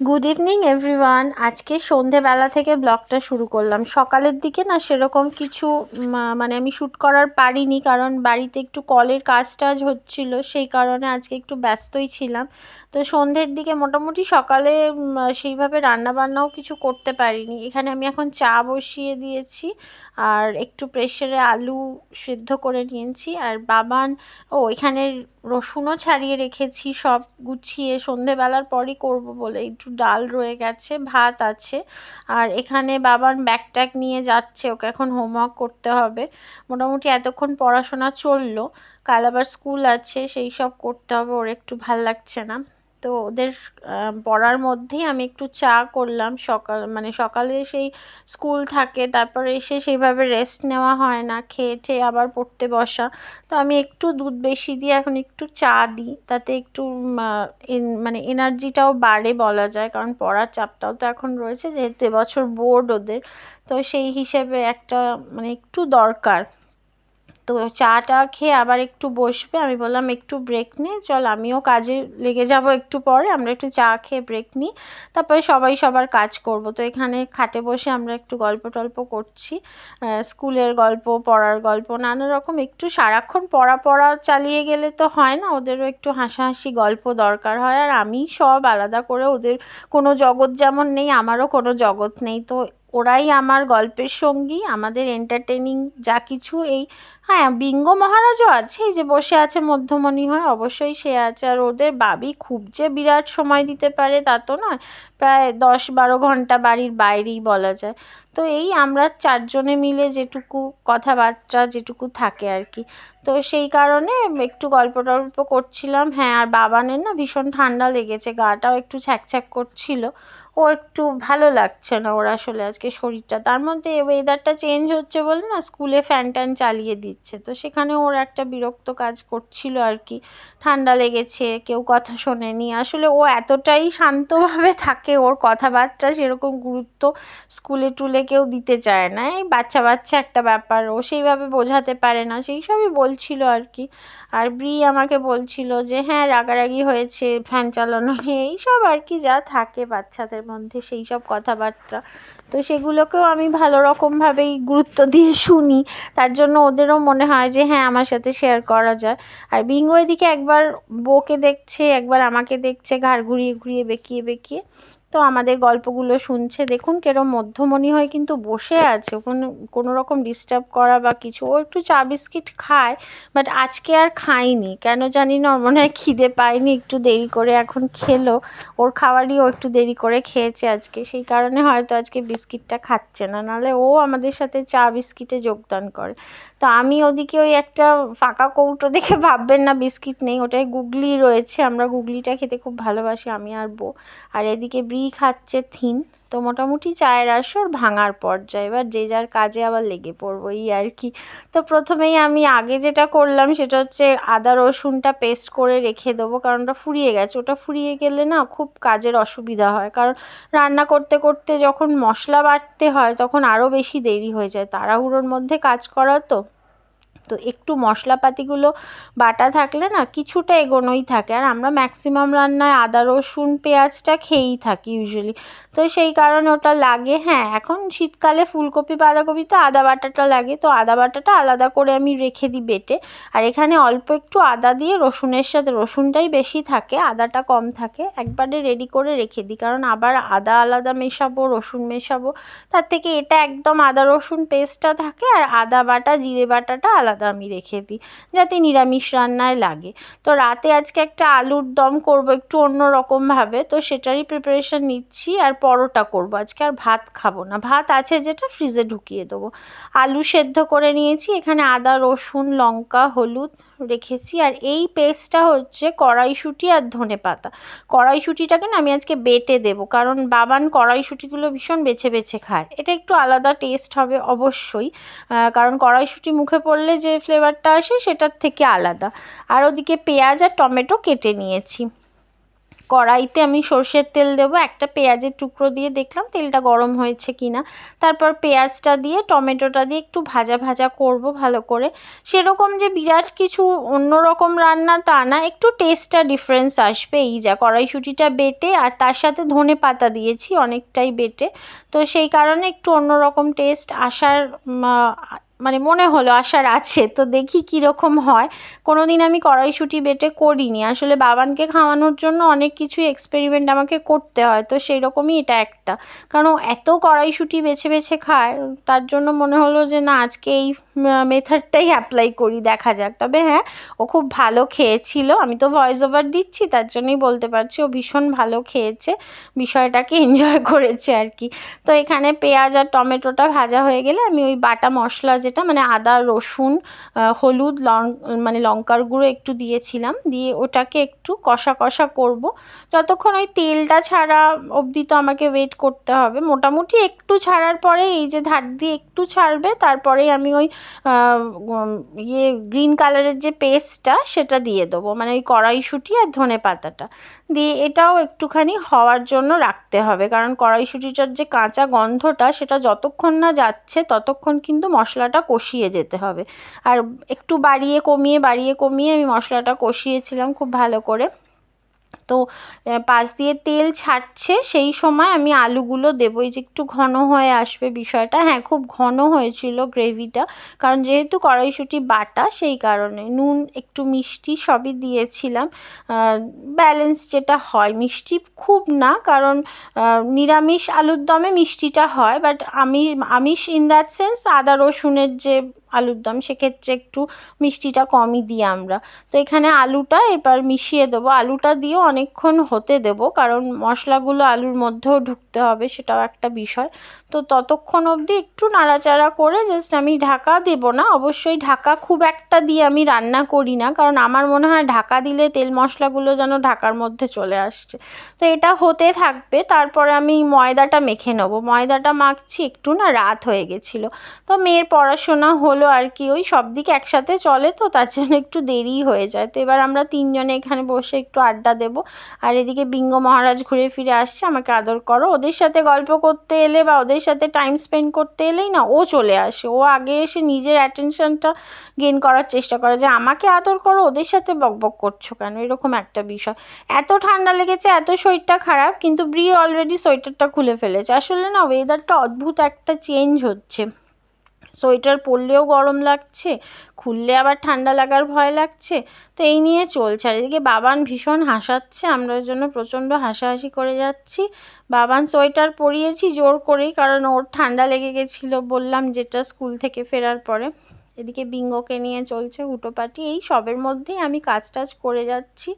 Good evening everyone. আজকে সন্ধেবেলা থেকে ব্লগটা শুরু করলাম। সকালের দিকে না সেরকম কিছু মানে আমি শ্যুট করার পারিনি, কারণ বাড়িতে একটু কলের কাজ টাজ হচ্ছিলো, সেই কারণে আজকে একটু ব্যস্তই ছিলাম। তো সন্ধ্যের দিকে মোটামুটি সকালে সেইভাবে রান্নাবান্নাও কিছু করতে পারিনি। এখানে আমি এখন চা বসিয়ে দিয়েছি আর একটু প্রেসারে আলু সিদ্ধ করে নিয়েছি। আর বাবান এখানে রসুনও ছাড়িয়ে রেখেছি, সব গুছিয়ে সন্ধেবেলার পরই করব বলে। একটু ডাল রয়ে গেছে, ভাত আছে। আর এখানে বাবান ব্যাগ ট্যাগ নিয়ে যাচ্ছে, ওকে এখন হোমওয়ার্ক করতে হবে। মোটামুটি এতক্ষণ পড়াশোনা চললো, কাল আবার স্কুল আছে, সেই সব করতে হবে। ওর একটু ভাল লাগছে না, তো ওদের পড়ার মধ্যেই আমি একটু চা করলাম। সকালে সেই স্কুল থাকে, তারপরে এসে সেইভাবে রেস্ট নেওয়া হয় না, খেয়ে টেয়ে আবার পড়তে বসা। তো আমি একটু দুধ বেশি দিয়ে এখন একটু চা দিই, তাতে একটু মানে এনার্জিটাও বাড়ে বলা যায়, কারণ পড়ার চাপটাও তো এখন রয়েছে, যেহেতু এবছর বোর্ড ওদের। তো সেই হিসেবে একটা মানে একটু দরকার। তো চাটা খেয়ে আবার একটু বসবে, আমি বললাম একটু ব্রেক নে, চল আমিও কাজে লেগে যাব একটু পরে, আমরা একটু চা খেয়ে ব্রেক নিই, তারপরে সবাই সবার কাজ করব। তো এখানে খাটে বসে আমরা একটু গল্প টল্প করছি, স্কুলের গল্প, পড়ার গল্প, নানা রকম। একটু সারাক্ষণ পড়া চালিয়ে গেলে তো হয় না, ওদেরও একটু হাসাহাসি গল্প দরকার হয়। আর আমি সব আলাদা করে, ওদের কোনো জগৎ যেমন নেই, আমারও কোনো জগৎ নেই, তো ওরাই আমার গল্পের সঙ্গী, আমাদের এন্টারটেনিং যা কিছু। এই হ্যাঁ, বিঙ্গ মহারাজও আছে, এই যে বসে আছে মধ্যমণি হয়ে, অবশ্যই সে আছে। আর ওদের বাবি খুব যে বিরাট সময় দিতে পারে তা তো নয়, প্রায় 10-12 ঘন্টা বাড়ির বাইরেই বলা যায়। তো এই আমরা চারজনে মিলে যেটুকু কথাবার্তা যেটুকু থাকে আর কি, তো সেই কারণে একটু গল্প টল্প করছিলাম। হ্যাঁ, আর বাবানের না ভীষণ ঠান্ডা লেগেছে, গাটাও একটু ছ্যাঁক করছিল, ও একটু ভালো লাগছে না ওর আসলে আজকে শরীরটা। তার মধ্যে ওয়েদারটা চেঞ্জ হচ্ছে বলে না স্কুলে ফ্যান ট্যান চালিয়ে দিচ্ছে, তো সেখানে ওর একটা বিরক্ত কাজ করছিল আর কি। ঠান্ডা লেগেছে, কেউ কথা শোনেনি। আসলে ও এতটাই শান্তভাবে থাকে, ওর কথাবার্তা সেরকম গুরুত্ব স্কুলে টুলে কেউ দিতে চায় না। এই বাচ্চা বাচ্চা একটা ব্যাপার, ও সেইভাবে বোঝাতে পারে না, সেই সবই বলছিল আর কি। আর ব্রি আমাকে বলছিল যে হ্যাঁ রাগারাগি হয়েছে ফ্যান চালানো নিয়ে, এইসব আর কি যা থাকে বাচ্চাদের মধ্যে, সেই সব কথাবার্তা। তো সেগুলোকেও আমি ভালো রকমভাবেই গুরুত্ব দিয়ে শুনি, তার জন্য ওদেরও মনে হয় যে হ্যাঁ আমার সাথে শেয়ার করা যায়। আর বিঙ্গো এদিকে একবার বউকে দেখছে, একবার আমাকে দেখছে, ঘাড় ঘুরিয়ে ঘুরিয়ে বেঁকিয়ে বেঁকিয়ে, তো আমাদের গল্পগুলো শুনছে। দেখুন কেরম মধ্যমণি হয়ে কিন্তু বসে আছে, ওখানে কোনো রকম ডিস্টার্ব করা বা কিছু। ও একটু চা বিস্কিট খায়, বাট আজকে আর খাইনি, কেন জানি না, ওর মনে হয় খিদে পায়নি, একটু দেরি করে এখন খেলো। ওর খাবারই ও একটু দেরি করে খেয়েছে আজকে, সেই কারণে হয়তো আজকে বিস্কিটটা খাচ্ছে না, নাহলে ও আমাদের সাথে চা বিস্কিটে যোগদান করে। তো আমি ওদিকে ওই একটা ফাঁকা কৌটো দেখে ভাববেন না বিস্কিট নেই, ওটাই গুগলি রয়েছে, আমরা গুগলিটা খেতে খুব ভালোবাসি আমি আর বউ। আর এদিকে ব্রি খাচ্ছে থিন। তো মোটামুটি চায়ের আসর ভাঙার পর্যায়ে, এবার যে যার কাজে আবার লেগে পড়বো এই আর কি। তো প্রথমেই আমি আগে যেটা করলাম সেটা হচ্ছে আদা রসুনটা পেস্ট করে রেখে দেবো, কারণ ওটা ফুরিয়ে গেছে। ওটা ফুরিয়ে গেলে না খুব কাজের অসুবিধা হয়, কারণ রান্না করতে করতে যখন মশলা বাটতে হয় তখন আরও বেশি দেরি হয়ে যায়, তাড়াহুড়োর মধ্যে কাজ করা তো। তো একটু মশলাপাতিগুলো বাটা থাকলে না কিছুটা এগোনোই থাকে। আর আমরা ম্যাক্সিমাম রান্নায় আদা রসুন পেঁয়াজটা খেয়েই থাকি ইউজুয়ালি, তো সেই কারণে ওটা লাগে। হ্যাঁ, এখন শীতকালে ফুলকপি বাঁধাকপি তো আদা বাটাটা লাগে, তো আদা বাটাটা আলাদা করে আমি রেখে দিই বেটে। আর এখানে অল্প একটু আদা দিয়ে রসুনের সাথে, রসুনটাই বেশি থাকে আদাটা কম থাকে, একবারে রেডি করে রেখে দিই, কারণ আবার আদা আলাদা মেশাবো রসুন মেশাবো, তার থেকে এটা একদম আদা রসুন পেস্টটা থাকে, আর আদা বাটা জিরে বাটাটা আলাদা আমি রেখে দিই, যাতে নিরামিষ রান্নায় লাগে। তো রাতে আজকে একটা আলুর দম করব একটু অন্য রকমভাবে, তো সেটারই প্রিপারেশন নিচ্ছি। আর পরোটা করব আজকে, আর ভাত খাবো না, ভাত আছে যেটা ফ্রিজে ঢুকিয়ে দেবো। আলু সেদ্ধ করে নিয়েছি, এখানে আদা রসুন লঙ্কা হলুদ রেখেছি। আর এই পেস্টটা হচ্ছে কড়াইশুঁটি আর ধনেপাতা। কড়াইশুঁটিটাকে না আমি আজকে বেটে দেবো, কারণ বাবান কড়াইশুঁটিগুলো ভীষণ বেছে বেছে খায়, এটা একটু আলাদা টেস্ট হবে অবশ্যই, কারণ কড়াইশুঁটি মুখে পড়লে যে ফ্লেভারটা আসে সেটার থেকে আলাদা। আর ওদিকে পেঁয়াজ আর টমেটো কেটে নিয়েছি। কড়াইতে আমি সর্ষের তেল দেবো, একটা পেঁয়াজের টুকরো দিয়ে দেখলাম তেলটা গরম হয়েছে কিনা, তারপর পেঁয়াজটা দিয়ে টমেটোটা দিয়ে একটু ভাজা ভাজা করব ভালো করে। সেরকম যে বিরাট কিছু অন্যরকম রান্না তা না, একটু টেস্টটা ডিফারেন্স আসবে এই যা। কড়াইশুঁটিটা বেটে আর তার সাথে ধনে পাতা দিয়েছি অনেকটাই বেটে, তো সেই কারণে একটু অন্যরকম টেস্ট আসার মানে মনে হলো আসার আছে। তো দেখি কীরকম হয়। কোনো দিন আমি কড়াইশুঁটি বেটে করিনি আসলে, বাবানকে খাওয়ানোর জন্য অনেক কিছুই এক্সপেরিমেন্ট আমাকে করতে হয়, তো সেই রকমই এটা একটা। কারণ এত কড়াইশুঁটি বেছে বেছে খায়, তার জন্য মনে হলো যে না আজকে এই মেথডটাই অ্যাপ্লাই করি, দেখা যাক। তবে হ্যাঁ, ও খুব ভালো খেয়েছিল, আমি তো ভয়েস ওভার দিচ্ছি তার জন্যই বলতে পারছি, ও ভীষণ ভালো খেয়েছে, বিষয়টাকে এনজয় করেছে আর কি। তো এখানে পেঁয়াজ আর টমেটোটা ভাজা হয়ে গেলে আমি ওই বাটা মশলা যেটা মানে আদা রসুন হলুদ মানে লঙ্কার গুঁড়ো একটু দিয়েছিলাম, দিয়ে ওটাকে একটু কষা কষা করব যতক্ষণ ওই তেলটা ছাড়া অবধি। তো আমাকে ওয়েট করতে হবে, মোটামুটি একটু ছাড়ার পরে এই যে ধার দিয়ে একটু ছাড়বে, তারপরেই আমি ওই গ্রিন কালারের যে পেস্টটা সেটা দিয়ে দেবো, মানে ওই কড়াইশুঁটি আর ধনে পাতাটা দিয়ে এটাও একটুখানি হওয়ার জন্য রাখতে হবে। কারণ কড়াইশুঁটিটার যে কাঁচা গন্ধটা সেটা যতক্ষণ না যাচ্ছে ততক্ষণ কিন্তু মশলাটা কষিয়ে যেতে হবে। আর একটু বাড়িয়ে কমিয়ে আমি মশলাটা কষিয়েছিলাম খুব ভালো করে। তো পাশ দিয়ে তেল ছাড়ছে সেই সময় আমি আলুগুলো দেবো, এই যে একটু ঘন হয়ে আসবে বিষয়টা। হ্যাঁ, খুব ঘন হয়েছিল গ্রেভিটা, কারণ যেহেতু কড়াইশুঁটি বাটা সেই কারণে। নুন একটু মিষ্টি সবই দিয়েছিলাম, ব্যালেন্স যেটা হয়, মিষ্টি খুব না, কারণ নিরামিষ আলুর দমে মিষ্টিটা হয়, বাট আমিষ ইন দ্যাট সেন্স আদা রসুনের যে আলুর দম সেক্ষেত্রে একটু মিষ্টিটা কমই দিই আমরা। তো এখানে আলুটা এবার মিশিয়ে দেবো, আলুটা দিয়েও অনেকক্ষণ হতে দেবো, কারণ মশলাগুলো আলুর মধ্যেও ঢুকতে হবে, সেটাও একটা বিষয়। তো ততক্ষণ অবধি একটু নাড়াচাড়া করে জাস্ট আমি ঢাকা দেবো না, অবশ্যই ঢাকা খুব একটা দিয়ে আমি রান্না করি না, কারণ আমার মনে হয় ঢাকা দিলে তেল মশলাগুলো যেন ঢাকার মধ্যে চলে আসছে। তো এটা হতে থাকবে, তারপরে আমি ময়দাটা মেখে নেবো। ময়দাটা মাখছি, একটু না রাত হয়ে গেছিলো, তো মেয়ের পড়াশোনা হলো আর কি, ওই সব দিকে একসাথে চলে তো তার জন্য একটু দেরি হয়ে যায়। তো এবার আমরা তিনজনে এখানে বসে একটু আড্ডা দেবো, আর এদিকে বিঙ্গ মহারাজ ঘুরে ফিরে আসছে, আমাকে আদর করো। ওদের সাথে গল্প করতে এলে বা ওদের সাথে টাইম স্পেন্ড করতে এলেই না ও চলে আসে, ও আগে এসে নিজের অ্যাটেনশনটা গেইন করার চেষ্টা করে যে আমাকে আদর করো, ওদের সাথে বকবক করছো কেন, এরকম একটা বিষয়। এত ঠান্ডা লেগেছে, এত শরীরটা খারাপ, কিন্তু ব্রি অলরেডি সোয়েটারটা খুলে ফেলেছে। আসলে না ওয়েদারটা অদ্ভুত একটা চেঞ্জ হচ্ছে, সোয়েটার পরলেও গরম লাগছে, খুললে আবার ঠান্ডা লাগার ভয় লাগছে, তো এই নিয়ে চলছে। আর এদিকে বাবান ভীষণ হাসাচ্ছে, আমরা ওর জন্য প্রচণ্ড হাসাহাসি করে যাচ্ছি। বাবান সোয়েটার পরিয়েছি জোর করেই, কারণ ওর ঠান্ডা লেগে গেছিলো বললাম যেটা স্কুল থেকে ফেরার পরে। এদিকে বিঙ্গোকে নিয়ে চলছে হুটোপাটি, এই সবের মধ্যেই আমি কাজ টাজ করে যাচ্ছি।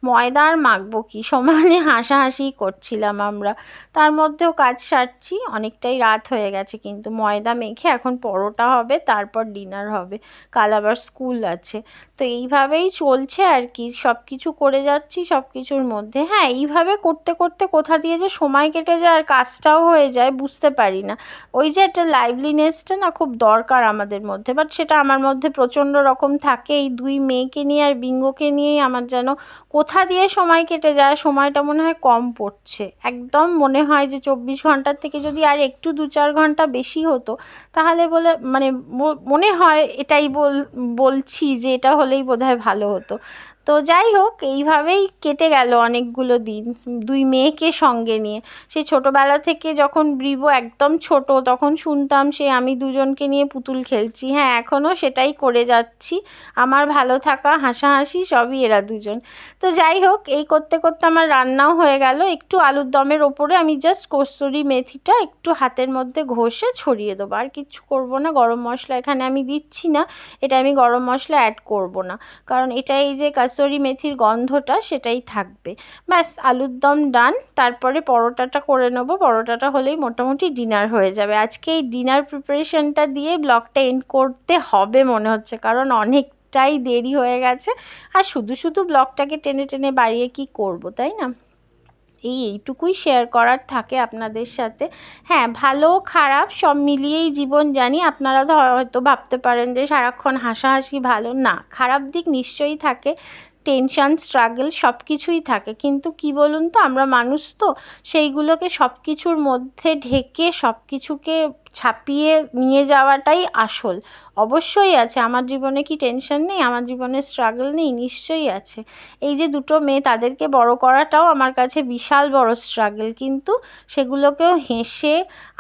ময়দা আর মাখবো কি, সমানে হাসাহাসি করছিলাম আমরা, তার মধ্যেও কাজ সারছি। অনেকটাই রাত হয়ে গেছে, কিন্তু ময়দা মেখে এখন পরোটা হবে, তারপর ডিনার হবে, কাল আবার স্কুল আছে। তো এইভাবেই চলছে আর কি, সব কিছু করে যাচ্ছি সব কিছুর মধ্যে। হ্যাঁ, এইভাবে করতে করতে কোথা দিয়ে যে সময় কেটে যায় আর কাজটাও হয়ে যায় বুঝতে পারি না। ওই যে একটা লাইভলিনেসটা না খুব দরকার আমাদের মধ্যে, বাট সেটা আমার মধ্যে প্রচণ্ড রকম থাকে। এই দুই মেয়েকে নিয়ে আর বিঙ্গোকে নিয়েই আমার যেন কোথা দিয়ে সময় কেটে যায়, সময়টা মনে হয় কম পড়ছে। একদম মনে হয় যে 24 ঘন্টার থেকে যদি আর একটু 2-4 ঘন্টা বেশি হতো তাহলে বলে মানে মনে হয় এটাই বলছি যে এটা হলেই বোধহয় ভালো হতো। তো যাই হোক, এইভাবেই কেটে গেল অনেকগুলো দিন দুই মেয়েকে সঙ্গে নিয়ে। সেই ছোটোবেলা থেকে যখন ব্রিভো একদম ছোট তখন শুনতাম সে আমি দুজনকে নিয়ে পুতুল খেলছি, হ্যাঁ এখনও সেটাই করে যাচ্ছি। আমার ভালো থাকা হাসাহাসি সবই এরা দুজন। তো যাই হোক, এই করতে করতে আমার রান্নাও হয়ে গেল। একটু আলুর দমের ওপরে আমি জাস্ট কসুরি মেথিটা একটু হাতের মধ্যে ঘষে ছড়িয়ে দেবো, আর কিচ্ছু করবো না। গরম মশলা এখানে আমি দিচ্ছি না, এটা আমি গরম মশলা অ্যাড করব না, কারণ এটা এই যে কাসুরি মেথির গন্ধটা সেটাই থাকবে। ব্যাস, আলুর দম ডান। তারপরে পরোটাটা করে নেব, পরোটাটা হলেই মোটামুটি ডিনার হয়ে যাবে। আজকে এই ডিনার প্রিপারেশনটা দিয়ে ব্লগটা এন্ড করতে হবে মনে হচ্ছে, কারণ অনেকটাই দেরি হয়ে গেছে, আর শুধু শুধু ব্লগটাকে টেনে টেনে বাড়িয়ে কি করব, তাই না? এইটুকুই শেয়ার করার থাকে আপনাদের সাথে। হ্যাঁ, ভালো খারাপ সব মিলিয়েই জীবন, জানি আপনারা তো হয়তো ভাবতে পারেন যে সারাক্ষণ হাসাহাসি ভালো, না খারাপ দিক নিশ্চয়ই থাকে, টেনশান, স্ট্রাগল সব কিছুই থাকে, কিন্তু কি বলুন তো, আমরা মানুষ তো সেইগুলোকে সব কিছুর মধ্যে ঢেকে সব কিছুকে ছাপিয়ে নিয়ে যাওয়াটাই আসল। অবশ্যই আছে, আমার জীবনে কি টেনশন নেই, আমার জীবনে স্ট্রাগল নেই? নিশ্চয়ই আছে। এই যে দুটো মেয়ে, তাদেরকে বড় করাটাও আমার কাছে বিশাল বড় স্ট্রাগল, কিন্তু সেগুলোকেও হেসে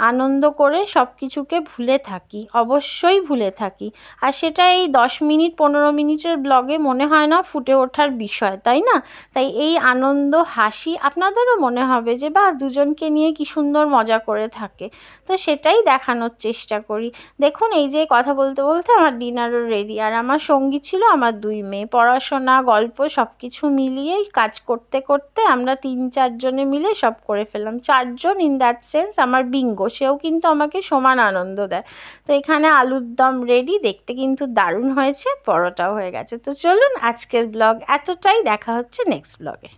আনন্দ করে সব কিছুকে ভুলে থাকি, অবশ্যই ভুলে থাকি। আর সেটা এই 10 মিনিট 15 মিনিটের ব্লগে মনে হয় না ফুটে ওঠার বিষয়, তাই না? তাই এই আনন্দ হাসি আপনাদেরও মনে হবে যে বাহ, দুজনকে নিয়ে কি সুন্দর মজা করে থাকে। তো সেটাই দেখানোর চেষ্টা করি। দেখুন, এই যে কথা বলতে বলতে আমার ডিনারও রেডি, আর আমার সঙ্গী ছিল আমার 2 মেয়ে। পড়াশোনা, গল্প সব কিছু মিলিয়েই কাজ করতে করতে আমরা 3-4 জনে মিলে সব করে ফেললাম। 4 জন ইন দ্যাট সেন্স আমার বিঙ্গো, সেও কিন্তু আমাকে সমান আনন্দ দেয়। তো এখানে আলুর দম রেডি, দেখতে কিন্তু দারুণ হয়েছে, পরোটাও হয়ে গেছে। তো চলুন, আজকের ব্লগ এতটাই, দেখা হচ্ছে নেক্সট ব্লগে।